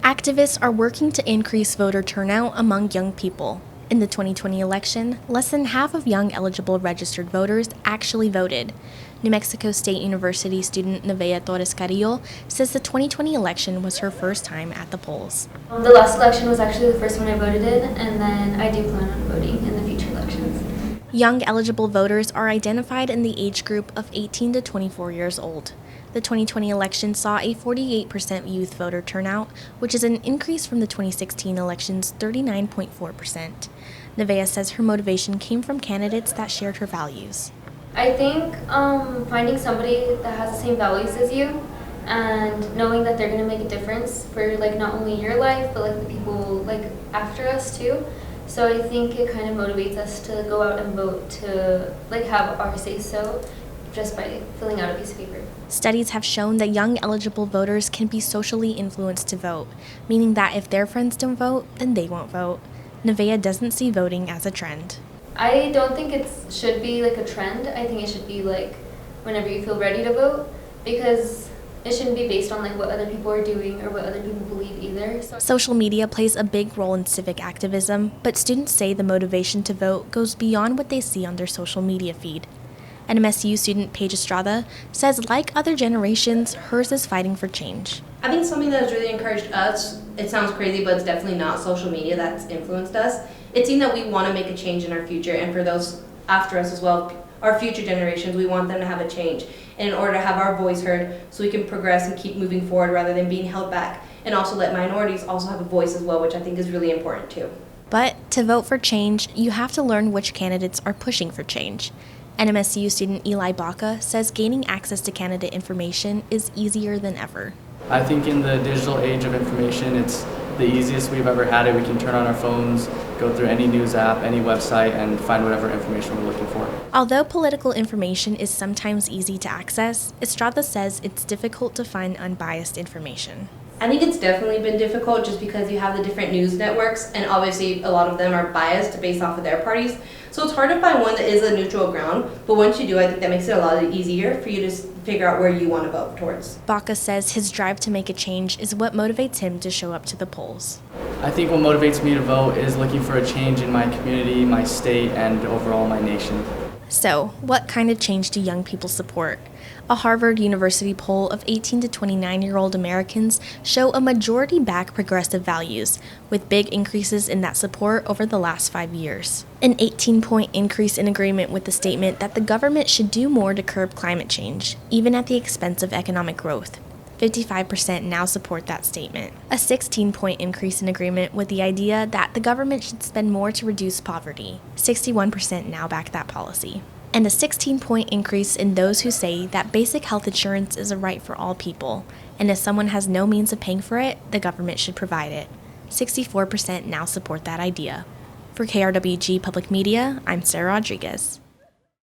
Activists are working to increase voter turnout among young people. In the 2020 election, less than half of young eligible registered voters actually voted. New Mexico State University student Nevaeh Torres-Carrillo says the 2020 election was her first time at the polls. The last election was actually the first one I voted in, and then I do plan on voting in the future elections. Young eligible voters are identified in the age group of 18 to 24 years old. The 2020 election saw a 48% youth voter turnout, which is an increase from the 2016 election's 39.4%. Nevaeh says her motivation came from candidates that shared her values. I think finding somebody that has the same values as you and knowing that they're going to make a difference for not only your life but the people after us too. So I think it kind of motivates us to go out and vote, to have our say-so just by filling out a piece of paper. Studies have shown that young eligible voters can be socially influenced to vote, meaning that if their friends don't vote, then they won't vote. Nevaeh doesn't see voting as a trend. I don't think it should be a trend. I think it should be whenever you feel ready to vote, because it shouldn't be based on what other people are doing or what other people believe either. Social media plays a big role in civic activism, but students say the motivation to vote goes beyond what they see on their social media feed. NMSU student Paige Estrada says like other generations, hers is fighting for change. I think something that has really encouraged us, it sounds crazy, but it's definitely not social media that's influenced us. It's seen that we want to make a change in our future, and for those after us as well, our future generations, we want them to have a change. And in order to have our voice heard so we can progress and keep moving forward rather than being held back, and also let minorities also have a voice as well, which I think is really important too. But to vote for change, you have to learn which candidates are pushing for change. NMSU student Baca says gaining access to candidate information is easier than ever. I think in the digital age of information, it's the easiest we've ever had it. We can turn on our phones, go through any news app, any website, and find whatever information we're looking for. Although political information is sometimes easy to access, Estrada says it's difficult to find unbiased information. I think it's definitely been difficult just because you have the different news networks, and obviously a lot of them are biased based off of their parties. So it's hard to find one that is a neutral ground, but once you do, I think that makes it a lot easier for you to figure out where you want to vote towards. Baca says his drive to make a change is what motivates him to show up to the polls. I think what motivates me to vote is looking for a change in my community, my state, and overall my nation. So, what kind of change do young people support? A Harvard University poll of 18 to 29-year-old Americans show a majority back progressive values, with big increases in that support over the last 5 years. An 18-point increase in agreement with the statement that the government should do more to curb climate change, even at the expense of economic growth. 55% now support that statement. A 16-point increase in agreement with the idea that the government should spend more to reduce poverty. 61% now back that policy. And a 16-point increase in those who say that basic health insurance is a right for all people, and if someone has no means of paying for it, the government should provide it. 64% now support that idea. For KRWG Public Media, I'm Sarah Rodriguez.